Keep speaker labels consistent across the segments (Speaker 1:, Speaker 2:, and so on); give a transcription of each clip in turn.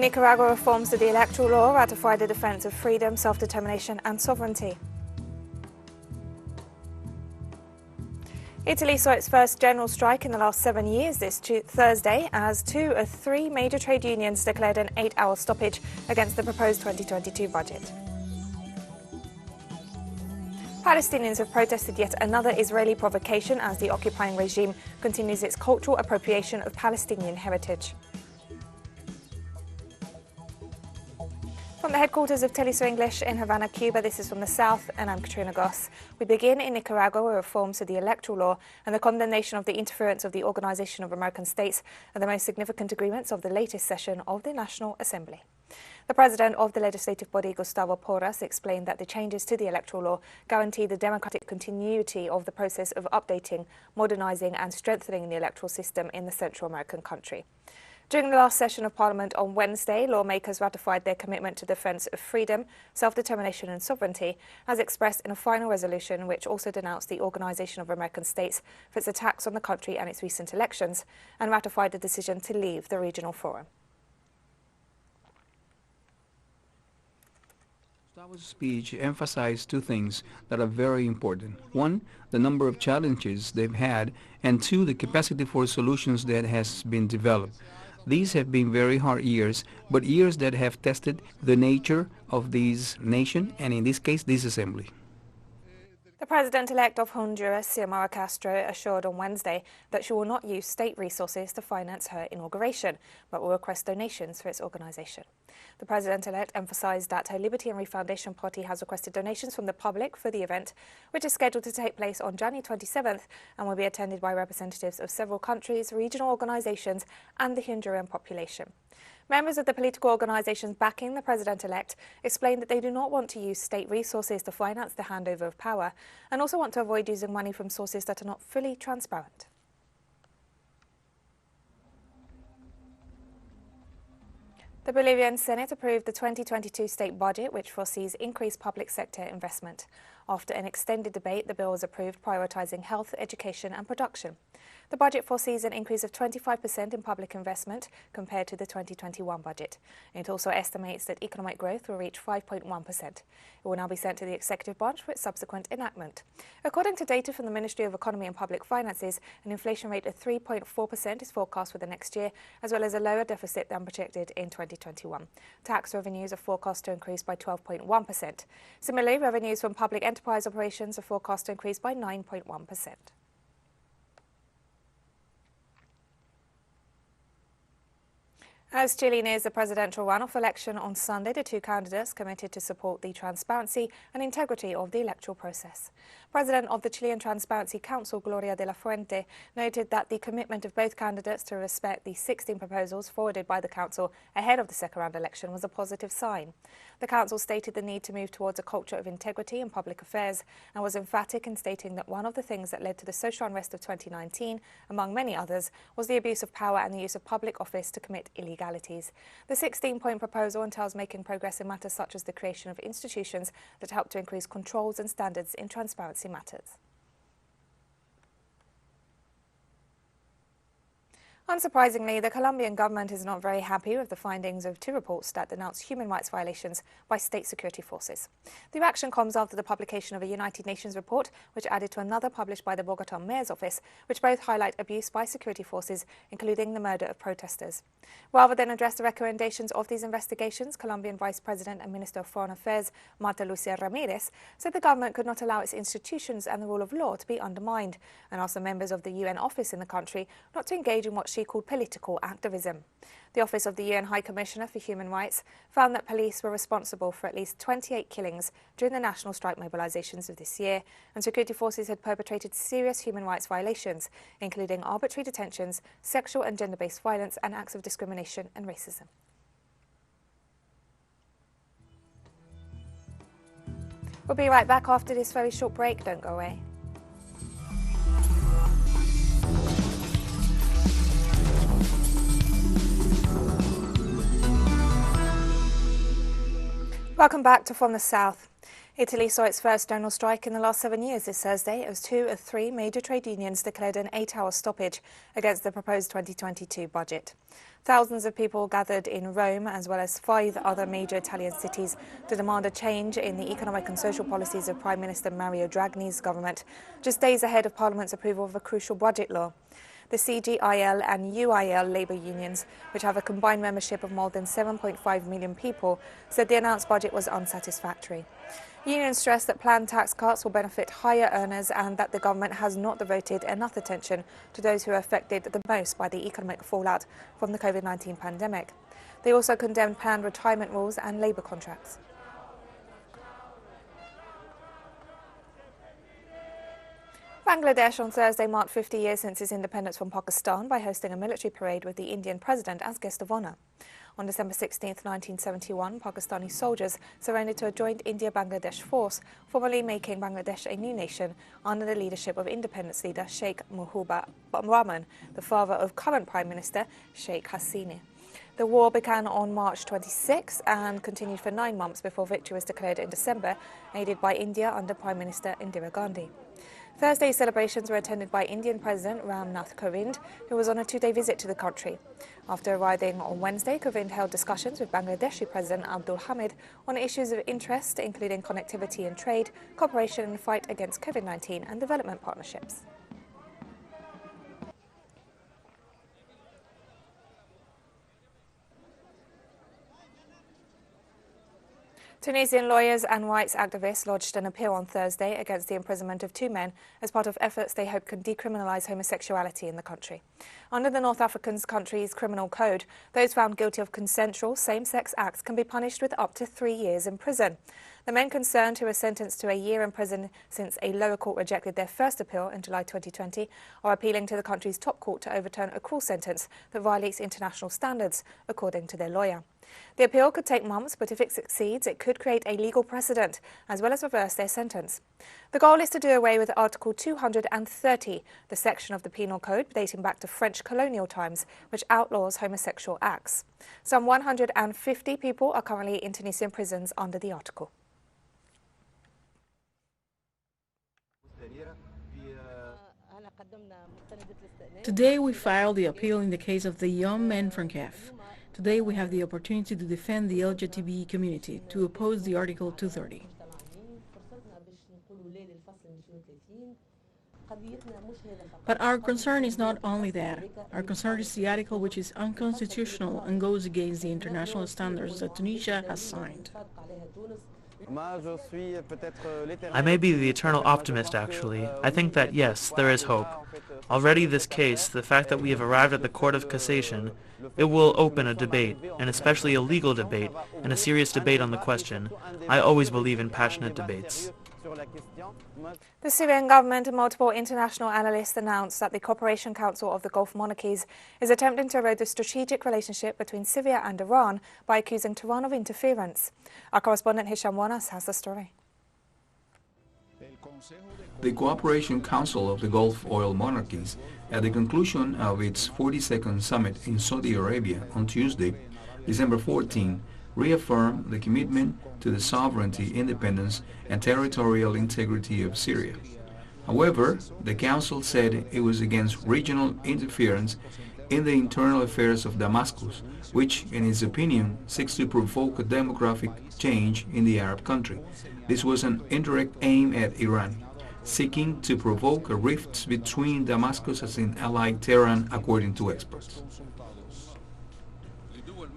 Speaker 1: Nicaragua, reforms to the electoral law ratify the defense of freedom, self-determination and sovereignty. Italy saw its first general strike in the last 7 years this Thursday as 2 of 3 major trade unions declared an 8-hour stoppage against the proposed 2022 budget. Palestinians have protested yet another Israeli provocation as the occupying regime continues its cultural appropriation of Palestinian heritage. From the headquarters of teleSUR English in Havana, Cuba, this is From the South, and I'm Katrina Goss. We begin in Nicaragua, where reforms to the electoral law and the condemnation of the interference of the Organization of American States are the most significant agreements of the latest session of the National Assembly. The president of the legislative body, Gustavo Porras, explained that the changes to the electoral law guarantee the democratic continuity of the process of updating, modernizing and strengthening the electoral system in the Central American country. During the last session of Parliament on Wednesday, lawmakers ratified their commitment to defence of freedom, self-determination and sovereignty, as expressed in a final resolution which also denounced the Organization of American States for its attacks on the country and its recent elections, and ratified the decision to leave the regional forum.
Speaker 2: Gustavo's speech emphasized 2 things that are very important. 1, the number of challenges they've had, and 2, the capacity for solutions that has been developed. These have been very hard years, but years that have tested the nature of this nation, and in this case, this assembly.
Speaker 1: The president-elect of Honduras, Xiomara Castro, assured on Wednesday that she will not use state resources to finance her inauguration, but will request donations for its organization. The president-elect emphasized that her Liberty and Refoundation Party has requested donations from the public for the event, which is scheduled to take place on January 27th and will be attended by representatives of several countries, regional organizations and the Honduran population. Members of the political organizations backing the president-elect explained that they do not want to use state resources to finance the handover of power and also want to avoid using money from sources that are not fully transparent. The Bolivian Senate approved the 2022 state budget, which foresees increased public sector investment. After an extended debate, the bill was approved, prioritizing health, education and production. The budget foresees an increase of 25% in public investment compared to the 2021 budget. It also estimates that economic growth will reach 5.1%. It will now be sent to the executive branch for its subsequent enactment. According to data from the Ministry of Economy and Public Finances, an inflation rate of 3.4% is forecast for the next year, as well as a lower deficit than projected in 2021. Tax revenues are forecast to increase by 12.1%. Similarly, revenues from public enterprise operations are forecast to increase by 9.1%. As Chile nears the presidential runoff election on Sunday, the 2 candidates committed to support the transparency and integrity of the electoral process. President of the Chilean Transparency Council, Gloria de la Fuente, noted that the commitment of both candidates to respect the 16 proposals forwarded by the Council ahead of the second-round election was a positive sign. The Council stated the need to move towards a culture of integrity in public affairs and was emphatic in stating that one of the things that led to the social unrest of 2019, among many others, was the abuse of power and the use of public office to commit illegalities. The 16-point proposal entails making progress in matters such as the creation of institutions that help to increase controls and standards in transparency matters. Unsurprisingly, the Colombian government is not very happy with the findings of 2 reports that denounce human rights violations by state security forces. The reaction comes after the publication of a United Nations report, which added to another published by the Bogotá Mayor's office, which both highlight abuse by security forces, including the murder of protesters. Rather than address the recommendations of these investigations, Colombian Vice President and Minister of Foreign Affairs, Marta Lucía Ramírez, said the government could not allow its institutions and the rule of law to be undermined, and asked the members of the UN office in the country not to engage in what she called political activism. The Office of the UN High Commissioner for Human Rights found that police were responsible for at least 28 killings during the national strike mobilizations of this year, and security forces had perpetrated serious human rights violations, including arbitrary detentions, sexual and gender-based violence, and acts of discrimination and racism. We'll be right back after this very short break. Don't go away. Welcome back to From the South. Italy saw its first general strike in the last 7 years this Thursday as 2 of 3 major trade unions declared an 8-hour stoppage against the proposed 2022 budget. Thousands of people gathered in Rome as well as 5 other major Italian cities to demand a change in the economic and social policies of Prime Minister Mario Draghi's government, just days ahead of Parliament's approval of a crucial budget law. The CGIL and UIL labour unions, which have a combined membership of more than 7.5 million people, said the announced budget was unsatisfactory. Unions stressed that planned tax cuts will benefit higher earners and that the government has not devoted enough attention to those who are affected the most by the economic fallout from the COVID-19 pandemic. They also condemned planned retirement rules and labour contracts. Bangladesh on Thursday marked 50 years since its independence from Pakistan by hosting a military parade with the Indian president as guest of honour. On December 16, 1971, Pakistani soldiers surrendered to a joint India-Bangladesh force, formally making Bangladesh a new nation under the leadership of independence leader Sheikh Mujibur Rahman, the father of current Prime Minister Sheikh Hasina. The war began on March 26 and continued for 9 months before victory was declared in December, aided by India under Prime Minister Indira Gandhi. Thursday's celebrations were attended by Indian President Ram Nath Kovind, who was on a 2-day visit to the country. After arriving on Wednesday, Kovind held discussions with Bangladeshi President Abdul Hamid on issues of interest, including connectivity and trade, cooperation in the fight against COVID-19 and development partnerships. Tunisian lawyers and rights activists lodged an appeal on Thursday against the imprisonment of 2 men as part of efforts they hope can decriminalize homosexuality in the country. Under the North African country's criminal code, those found guilty of consensual same-sex acts can be punished with up to 3 years in prison. The men concerned, who were sentenced to a year in prison since a lower court rejected their first appeal in July 2020, are appealing to the country's top court to overturn a cruel sentence that violates international standards, according to their lawyer. The appeal could take months, but if it succeeds, it could create a legal precedent, as well as reverse their sentence. The goal is to do away with Article 230, the section of the Penal Code dating back to French colonial times, which outlaws homosexual acts. Some 150 people are currently in Tunisian prisons under the article.
Speaker 3: Today we filed the appeal in the case of the young men from CAF. Today we have the opportunity to defend the LGBTI community, to oppose the Article 230. But our concern is not only that. Our concern is the article which is unconstitutional and goes against the international standards that Tunisia has signed.
Speaker 4: I may be the eternal optimist, actually. I think that, yes, there is hope. Already this case, the fact that we have arrived at the Court of Cassation, it will open a debate, and especially a legal debate, and a serious debate on the question. I always believe in passionate debates.
Speaker 1: The Syrian government and multiple international analysts announced that the Cooperation Council of the Gulf monarchies is attempting to erode the strategic relationship between Syria and Iran by accusing Tehran of interference. Our correspondent Hisham Wanas has the story.
Speaker 2: The Cooperation Council of the Gulf oil monarchies, at the conclusion of its 42nd summit in Saudi Arabia on Tuesday, December 14, reaffirmed the commitment to the sovereignty, independence, and territorial integrity of Syria. However, the Council said it was against regional interference in the internal affairs of Damascus, which, in its opinion, seeks to provoke a demographic change in the Arab country. This was an indirect aim at Iran, seeking to provoke a rift between Damascus and its ally Tehran, according to experts.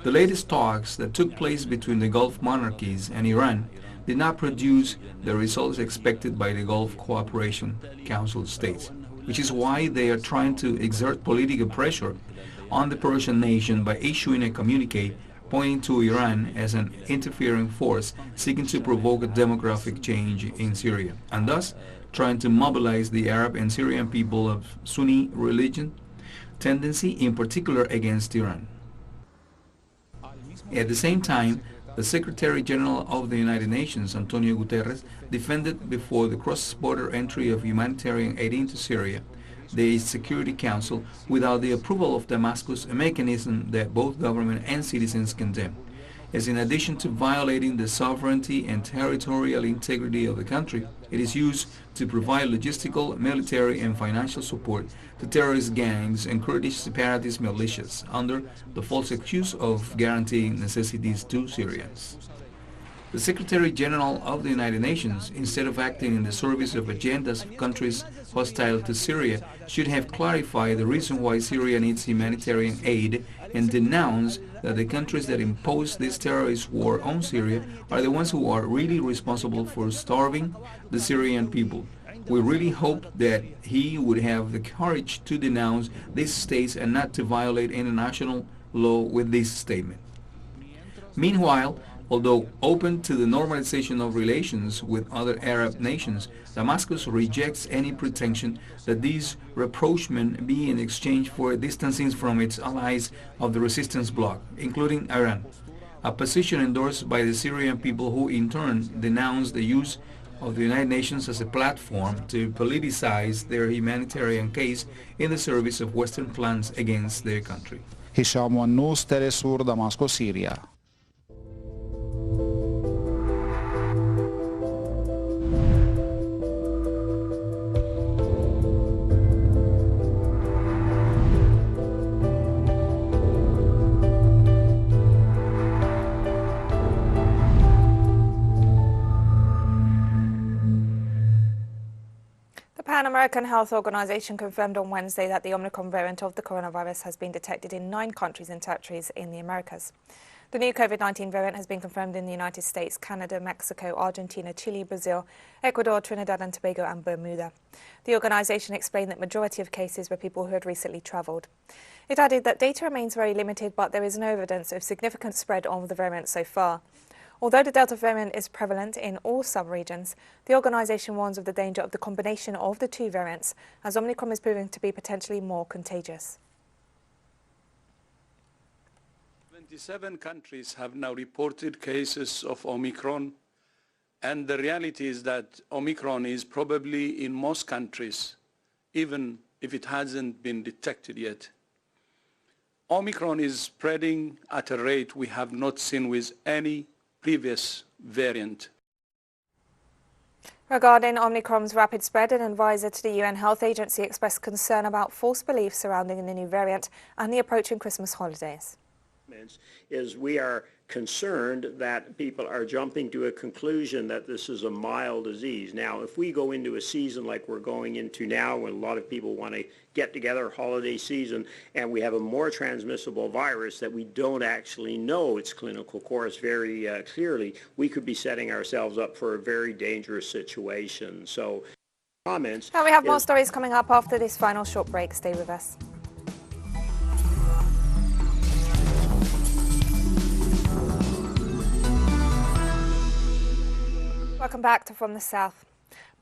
Speaker 2: The latest talks that took place between the Gulf monarchies and Iran did not produce the results expected by the Gulf Cooperation Council states, which is why they are trying to exert political pressure on the Persian nation by issuing a communique pointing to Iran as an interfering force seeking to provoke a demographic change in Syria, and thus trying to mobilize the Arab and Syrian people of Sunni religion tendency, in particular against Iran. At the same time, the Secretary General of the United Nations, Antonio Guterres, defended before the cross-border entry of humanitarian aid into Syria, the Security Council, without the approval of Damascus, a mechanism that both government and citizens condemn. as in addition to violating the sovereignty and territorial integrity of the country, it is used to provide logistical, military, and financial support to terrorist gangs and Kurdish separatist militias under the false excuse of guaranteeing necessities to Syrians. The Secretary General of the United Nations, instead of acting in the service of agendas of countries hostile to Syria, should have clarified the reason why Syria needs humanitarian aid and denounce that the countries that impose this terrorist war on Syria are the ones who are really responsible for starving the Syrian people. We really hope that he would have the courage to denounce these states and not to violate international law with this statement. Meanwhile, although open to the normalization of relations with other Arab nations, Damascus rejects any pretension that these rapprochements be in exchange for distancing from its allies of the resistance bloc, including Iran, a position endorsed by the Syrian people who in turn denounce the use of the United Nations as a platform to politicize their humanitarian case in the service of Western plans against their country.
Speaker 5: Hisham Wannous, teleSUR, Damascus, Syria.
Speaker 1: The Pan-American Health Organization confirmed on Wednesday that the Omicron variant of the coronavirus has been detected in 9 countries and territories in the Americas. The new COVID-19 variant has been confirmed in the United States, Canada, Mexico, Argentina, Chile, Brazil, Ecuador, Trinidad and Tobago and Bermuda. The organization explained that the majority of cases were people who had recently traveled. It added that data remains very limited, but there is no evidence of significant spread of the variant so far. Although the Delta variant is prevalent in all sub-regions, the organisation warns of the danger of the combination of the 2 variants, as Omicron is proving to be potentially more contagious.
Speaker 6: 27 countries have now reported cases of Omicron, and the reality is that Omicron is probably in most countries, even if it hasn't been detected yet. Omicron is spreading at a rate we have not seen with any previous variant.
Speaker 1: Regarding Omicron's rapid spread, an advisor to the UN Health Agency expressed concern about false beliefs surrounding the new variant and the approaching Christmas holidays.
Speaker 7: Is we are concerned that people are jumping to a conclusion that this is a mild disease. Now, if we go into a season like we're going into now, when a lot of people want to get together, holiday season, and we have a more transmissible virus that we don't actually know its clinical course very clearly, we could be setting ourselves up for a very dangerous situation. So, comments.
Speaker 1: Now we have more stories coming up after this final short break. Stay with us. Welcome back to From the South.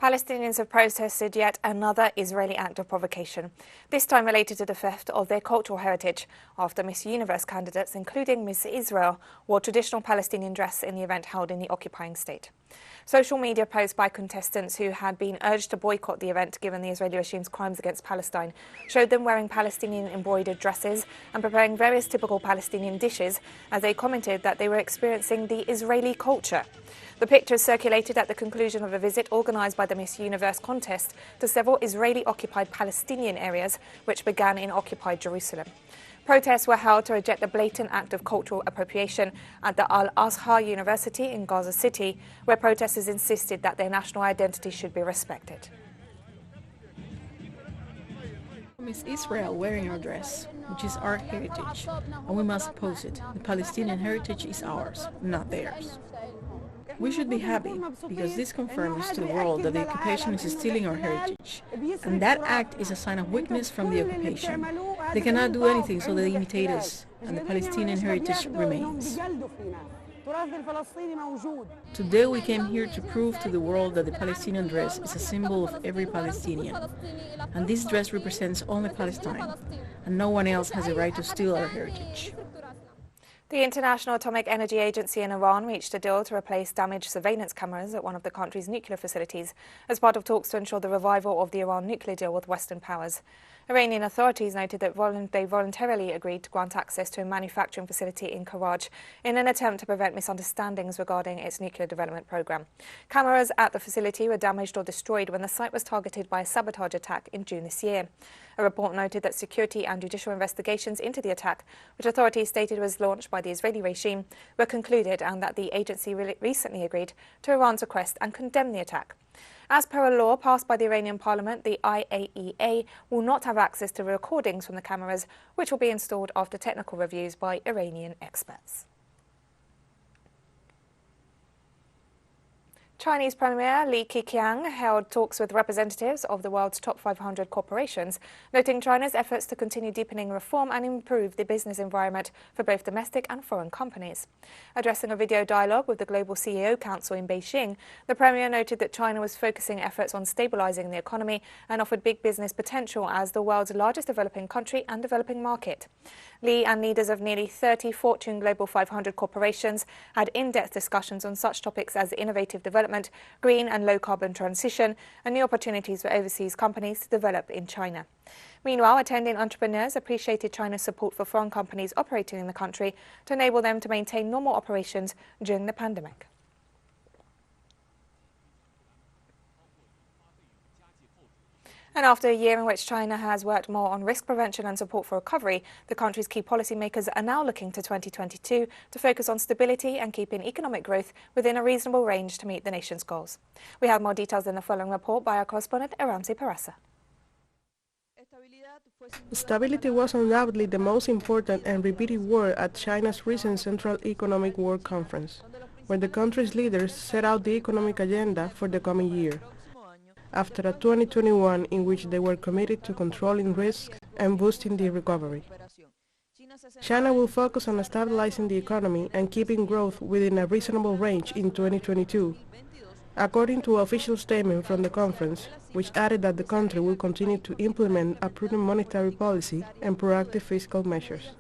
Speaker 1: Palestinians have protested yet another Israeli act of provocation, this time related to the theft of their cultural heritage, after Miss Universe candidates, including Miss Israel, wore traditional Palestinian dress in the event held in the occupying state. Social media posts by contestants who had been urged to boycott the event given the Israeli regime's crimes against Palestine showed them wearing Palestinian embroidered dresses and preparing various typical Palestinian dishes as they commented that they were experiencing the Israeli culture. The pictures circulated at the conclusion of a visit organised by the Miss Universe contest to several Israeli-occupied Palestinian areas, which began in occupied Jerusalem. Protests were held to reject the blatant act of cultural appropriation at the Al-Azhar University in Gaza City, where protesters insisted that their national identity should be respected.
Speaker 3: Miss Israel wearing our dress, which is our heritage, and we must oppose it. The Palestinian heritage is ours, not theirs. We should be happy, because this confirms to the world that the occupation is stealing our heritage. And that act is a sign of weakness from the occupation. They cannot do anything, so they imitate us, and the Palestinian heritage remains. Today we came here to prove to the world that the Palestinian dress is a symbol of every Palestinian. And this dress represents only Palestine, and no one else has a right to steal our heritage.
Speaker 1: The International Atomic Energy Agency in Iran reached a deal to replace damaged surveillance cameras at one of the country's nuclear facilities as part of talks to ensure the revival of the Iran nuclear deal with Western powers. Iranian authorities noted that they voluntarily agreed to grant access to a manufacturing facility in Karaj in an attempt to prevent misunderstandings regarding its nuclear development program. Cameras at the facility were damaged or destroyed when the site was targeted by a sabotage attack in June this year. A report noted that security and judicial investigations into the attack, which authorities stated was launched by the Israeli regime, were concluded and that the agency recently agreed to Iran's request and condemned the attack. As per a law passed by the Iranian parliament, the IAEA will not have access to recordings from the cameras, which will be installed after technical reviews by Iranian experts. Chinese Premier Li Keqiang held talks with representatives of the world's top 500 corporations, noting China's efforts to continue deepening reform and improve the business environment for both domestic and foreign companies. Addressing a video dialogue with the Global CEO Council in Beijing, the Premier noted that China was focusing efforts on stabilizing the economy and offered big business potential as the world's largest developing country and developing market. Li and leaders of nearly 30 Fortune Global 500 corporations had in-depth discussions on such topics as innovative development, green and low-carbon transition, and new opportunities for overseas companies to develop in China. Meanwhile, attending entrepreneurs appreciated China's support for foreign companies operating in the country to enable them to maintain normal operations during the pandemic. And after a year in which China has worked more on risk prevention and support for recovery, the country's key policymakers are now looking to 2022 to focus on stability and keeping economic growth within a reasonable range to meet the nation's goals. We have more details in the following report by our correspondent, Aramsi Parasa.
Speaker 8: Stability was undoubtedly the most important and repeated word at China's recent Central Economic World Conference, where the country's leaders set out the economic agenda for the coming year, after a 2021 in which they were committed to controlling risks and boosting the recovery. China will focus on stabilizing the economy and keeping growth within a reasonable range in 2022, according to an official statement from the conference, which added that the country will continue to implement a prudent monetary policy and proactive fiscal measures.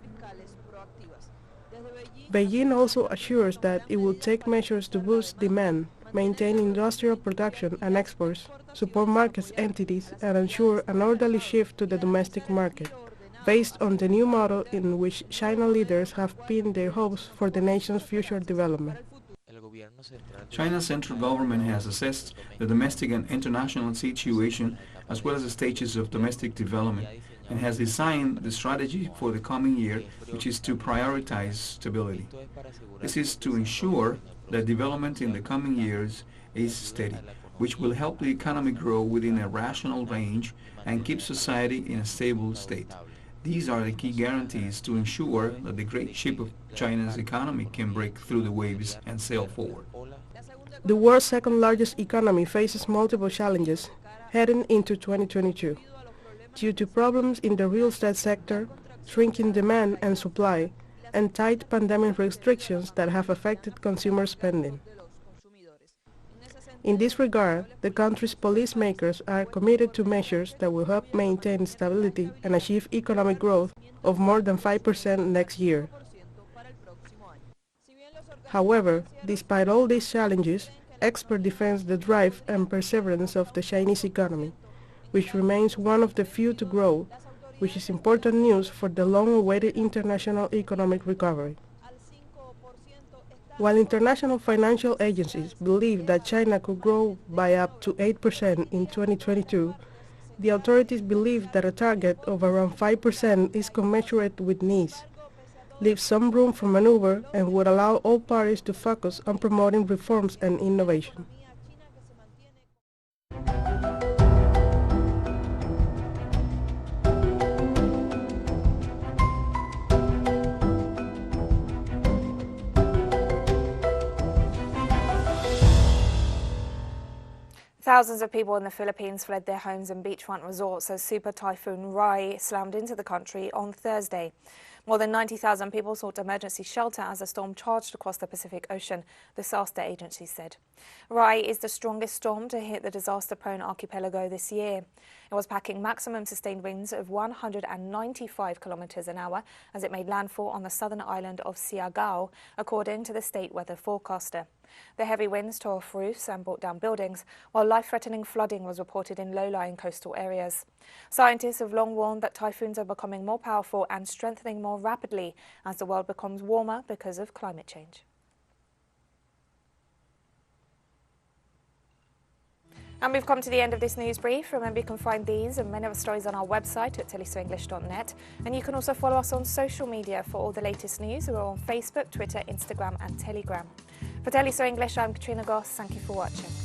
Speaker 8: Beijing also assures that it will take measures to boost demand, maintain industrial production and exports, support market entities, and ensure an orderly shift to the domestic market, based on the new model in which China leaders have pinned their hopes for the nation's future development.
Speaker 2: China's central government has assessed the domestic and international situation as well as the stages of domestic development and has designed the strategy for the coming year, which is to prioritize stability. This is to ensure that development in the coming years is steady, which will help the economy grow within a rational range and keep society in a stable state. These are the key guarantees to ensure that the great ship of China's economy can break through the waves and sail forward.
Speaker 8: The world's second largest economy faces multiple challenges heading into 2022 due to problems in the real estate sector, shrinking demand and supply, and tight pandemic restrictions that have affected consumer spending. In this regard, the country's policymakers are committed to measures that will help maintain stability and achieve economic growth of more than 5% next year. However, despite all these challenges, experts defend the drive and perseverance of the Chinese economy, which remains one of the few to grow, which is important news for the long-awaited international economic recovery. While international financial agencies believe that China could grow by up to 8% in 2022, the authorities believe that a target of around 5% is commensurate with needs, leaves some room for maneuver, and would allow all parties to focus on promoting reforms and innovation.
Speaker 1: Thousands of people in the Philippines fled their homes and beachfront resorts as Super Typhoon Rai slammed into the country on Thursday. More than 90,000 people sought emergency shelter as the storm charged across the Pacific Ocean, the disaster agency said. Rai is the strongest storm to hit the disaster-prone archipelago this year. It was packing maximum sustained winds of 195 kilometers an hour as it made landfall on the southern island of Siargao, according to the state weather forecaster. The heavy winds tore off roofs and brought down buildings, while life-threatening flooding was reported in low-lying coastal areas. Scientists have long warned that typhoons are becoming more powerful and strengthening more rapidly as the world becomes warmer because of climate change. And we've come to the end of this news brief. Remember, you can find these and many other stories on our website at telesurenglish.net. And you can also follow us on social media for all the latest news. We're on Facebook, Twitter, Instagram and Telegram. For TeleSUR English, I'm Katrina Goss. Thank you for watching.